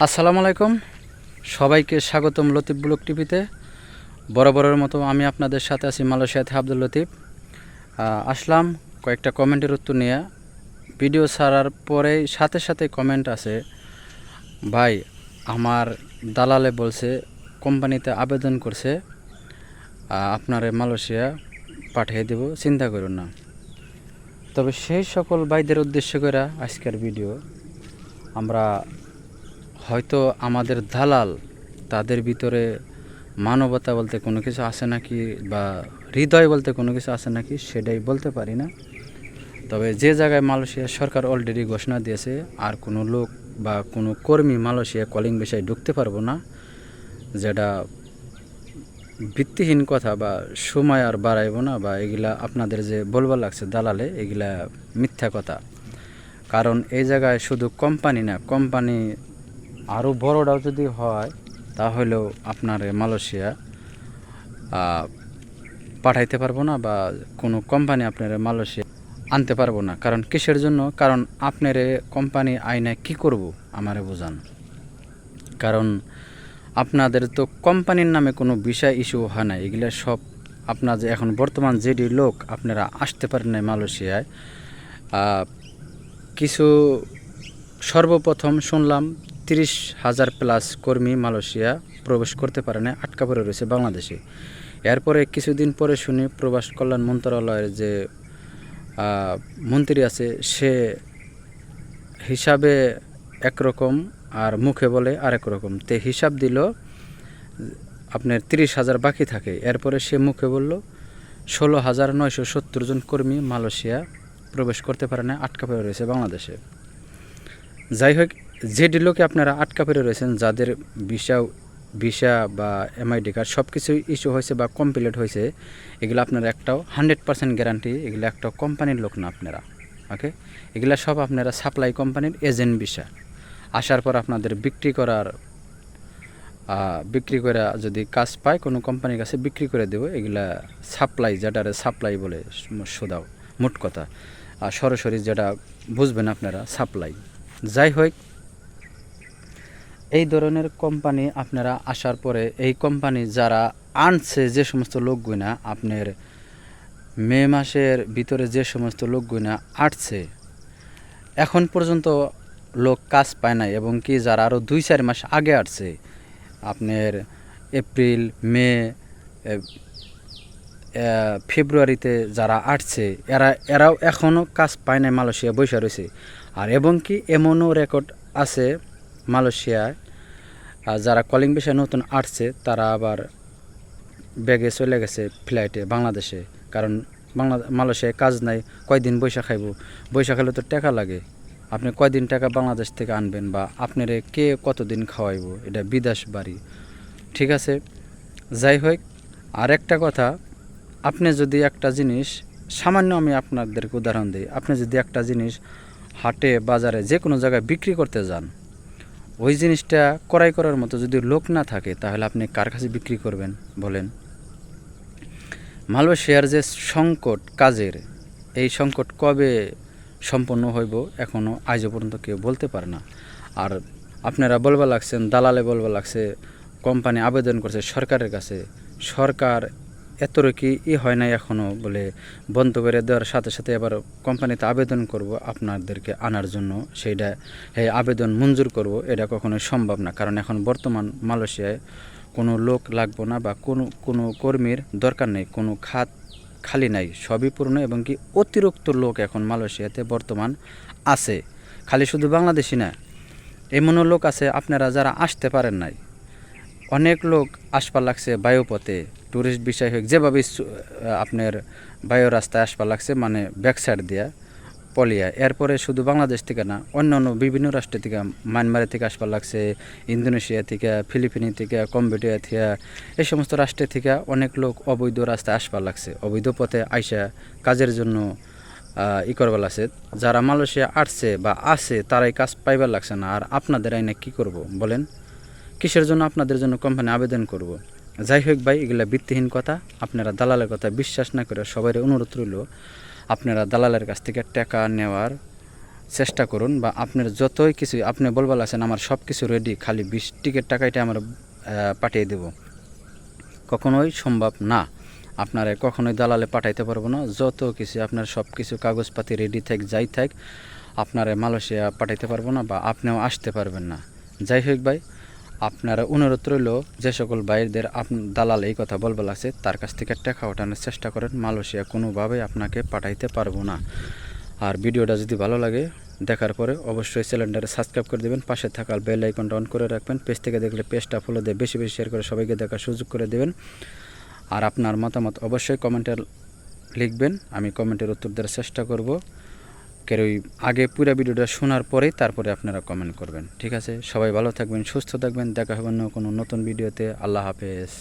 আসসালামু আলাইকুম, সবাইকে স্বাগতম লতিফ ব্লগ টিভিতে। বরাবরের মতো আমি আপনাদের সাথে আছি মালয়েশিয়াতে আব্দুল লতিফ। আসলাম কয়েকটা কমেন্টের উত্তর নিয়ে। ভিডিও ছাড়ার পরেই সাথে সাথে কমেন্ট আছে, ভাই আমার দালালে বলছে কোম্পানিতে আবেদন করছে, আপনারে মালয়েশিয়া পাঠিয়ে দেব, চিন্তা করুন না। তবে সেই সকল ভাইদের উদ্দেশ্য করে আজকের ভিডিও। আমরা হয়তো আমাদের দালাল তাদের ভিতরে মানবতা বলতে কোনো কিছু আছে নাকি বা হৃদয় বলতে কোনো কিছু আছে নাকি সেটাই বলতে পারি না। তবে যে জায়গায় মালয়েশিয়া সরকার অলরেডি ঘোষণা দিয়েছে আর কোনো লোক বা কোনো কর্মী মালয়েশিয়া কলিং বিষয়ে ঢুকতে পারবো না, যেটা ভিত্তিহীন কথা বা সময় আর বাড়াইব না, বা এগুলা আপনাদের যে বলবার লাগছে দালালে, এগুলা মিথ্যা কথা। কারণ এই জায়গায় শুধু কোম্পানি না, কোম্পানি আরও বড়টাও যদি হয় তাহলেও আপনার মালয়েশিয়া পাঠাইতে পারবো না, বা কোনো কোম্পানি আপনার মালয়েশিয়া আনতে পারবো না। কারণ কিসের জন্য? কারণ আপনার কোম্পানি আইনে কি করব আমারে বোঝান। কারণ আপনাদের তো কোম্পানির নামে কোনো বিষয় ইস্যু হয় না, এগুলো সব আপনার যে এখন বর্তমান যেটি লোক আপনারা আসতে পারেন না মালয়েশিয়ায়। কিছু সর্বপ্রথম শুনলাম 30,000 প্লাস কর্মী মালয়েশিয়া প্রবেশ করতে পারে না, আটকা পড়ে রয়েছে বাংলাদেশে। এরপরে কিছুদিন পরে শুনি প্রবাস কল্যাণ মন্ত্রণালয়ের যে মন্ত্রী আছে সে হিসাবে একরকম আর মুখে বলে আরেক রকম। তে হিসাব দিল আপনার 30,000 বাকি থাকে, এরপরে সে মুখে বলল 16,970 জন কর্মী মালয়েশিয়া প্রবেশ করতে পারে না, আটকা পড়ে রয়েছে বাংলাদেশে। যাই হোক, যে ডিলোকে আপনারা আটকা পড়ে রয়েছেন, যাদের ভিসা বা এমআইডি কার্ড সব কিছুই ইস্যু হয়েছে বা কমপ্লিট হয়েছে, এগুলো আপনারা একটাও 100% গ্যারান্টি, এগুলো একটাও কোম্পানির লোক না আপনারা। ওকে, এগুলো সব আপনারা সাপ্লাই কোম্পানির এজেন্ট ভিসা। আসার পর আপনাদের বিক্রি করে যদি কাজ পায় কোনো কোম্পানির কাছে বিক্রি করে দেবো। এগুলা সাপ্লাই, যেটারে সাপ্লাই বলে শোধাও মোট কথা, আর সরাসরি যেটা বুঝবেন আপনারা সাপ্লাই। যাই হোক, এই ধরনের কোম্পানি আপনারা আসার পরে এই কোম্পানি যারা আনছে, যে সমস্ত লোকগুনা আপনার মে মাসের ভিতরে যে সমস্ত লোকগুনা আসছে, এখন পর্যন্ত লোক কাজ পায় নাই, এবং কি যারা আরও 2-4 মাস আগে আসছে আপনার এপ্রিল মে ফেব্রুয়ারিতে যারা আসছে, এরাও এখনও কাজ পায় নাই, মালয়েশিয়া বসে রয়েছে। আর এবং কি এমনও রেকর্ড আছে মালয়েশিয়ায়, যারা কলিং বিষয়ে নতুন আসছে তারা আবার ব্যাগে চলে গেছে ফ্লাইটে বাংলাদেশে। কারণ মালয়েশিয়ায় কাজ নাই, কয়দিন বৈশা খাইব, বৈশা খাইলে তো টাকা লাগে। আপনি কয়দিন টাকা বাংলাদেশ থেকে আনবেন, বা আপনারে কে কতদিন খাওয়াইব, এটা বিদেশ বাড়ি। ঠিক আছে, যাই হোক, আর একটা কথা, আপনি যদি একটা জিনিস, সামান্য আমি আপনাদেরকে উদাহরণ দিই, আপনি যদি একটা জিনিস হাটে বাজারে যে কোনো জায়গায় বিক্রি করতে যান, ওই জিনিসটা ক্রয় করার মতো যদি লোক না থাকে, তাহলে আপনি কার কাছে বিক্রি করবেন বলেন? মালয়েশিয়ার যে সংকট কাজের, এই সংকট কবে সম্পন্ন হইব এখনও আজও পর্যন্ত কেউ বলতে পারে না। আর আপনারা বলবা লাগছেন, দালালে বলবা লাগছে কোম্পানি আবেদন করছে সরকারের কাছে, সরকার এতটুকু হয় নাই এখনও, বলে বন্ধ করে দেওয়ার সাথে সাথে আবার কোম্পানিতে আবেদন করব আপনাদেরকে আনার জন্য, সেইটা এই আবেদন মঞ্জুর করব, এটা কখনোই সম্ভব না। কারণ এখন বর্তমান মালয়েশিয়ায় কোনো লোক লাগবো না, বা কোনো কর্মীর দরকার নেই, কোনো খাত খালি নাই, সবই পূর্ণ। এবং কি অতিরিক্ত লোক এখন মালয়েশিয়াতে বর্তমান আছে, খালি শুধু বাংলাদেশি না, এমনও লোক আছে আপনারা যারা আসতে পারেন নাই। অনেক লোক আসবার লাগছে বায়ুপথে, ট্যুরিস্ট বিষয় হোক, যেভাবে আপনার বায়ু রাস্তায় আসবার লাগছে, মানে ব্যাক সাইড দিয়া পলিয়া। এরপরে শুধু বাংলাদেশ থেকে না, অন্য বিভিন্ন রাষ্ট্র থেকে, মায়ানমারের থেকে আসবার লাগছে, ইন্দোনেশিয়া থেকে, ফিলিপিনি থেকে, কম্বোডিয়া থেকে, এই সমস্ত রাষ্ট্রের থেকে অনেক লোক অবৈধ রাস্তায় আসবার লাগছে, অবৈধ পথে আইসা কাজের জন্য করবার লাগছে। যারা মালয়েশিয়া আসছে বা আছে তারাই কাজ পাইবার লাগছে না। আর আপনাদের আইনে কী করব বলেন? কিসের জন্য আপনাদের জন্য কোম্পানি আবেদন করব? যাই হোক ভাই, এগুলা ভিত্তিহীন কথা। আপনারা দালালের কথা বিশ্বাস না করে সবাই অনুরোধ রইল, আপনারা দালালের কাছ থেকে টাকা নেওয়ার চেষ্টা করুন, বা আপনার যতই কিছু আপনি বলবার আছেন আমার সব কিছু রেডি, খালি 20 টিকিট টাকাইটা আমার পাঠিয়ে দেব, কখনোই সম্ভব না। আপনারা কখনোই দালালে পাঠাইতে পারবো না। যত কিছু আপনার সব কিছু কাগজপাতি রেডি থাক, যাই থাক, আপনারা মালয়েশিয়া পাঠাইতে পারবো না, বা আপনিও আসতে পারবেন না। যাই হোক ভাই, আপনারা অনুরোধ রইল, যে সকল ভাইদের দালাল এই কথা বলবে লাগছে তার কাছ থেকে টাকা ওঠানোর চেষ্টা করেন। মালয়েশিয়া কোনোভাবেই আপনাকে পাঠাইতে পারবো না। আর ভিডিওটা যদি ভালো লাগে দেখার পরে অবশ্যই চ্যানেলটারে সাবস্ক্রাইব করে দেবেন, পাশে থাকা বেল আইকনটা অন করে রাখবেন, পেজ থেকে দেখলে পেজটা ফলো দিয়ে বেশি বেশি শেয়ার করে সবাইকে দেখার সুযোগ করে দেবেন। আর আপনার মতামত অবশ্যই কমেন্টে লিখবেন, আমি কমেন্টের উত্তর দেওয়ার চেষ্টা করব। ওই আগে পুরো ভিডিওটা শোনার পরেই তারপরে আপনারা কমেন্ট করবেন, ঠিক আছে? সবাই ভালো থাকবেন, সুস্থ থাকবেন, দেখা হবে অন্য কোনো নতুন ভিডিওতে। আল্লাহ হাফেজ।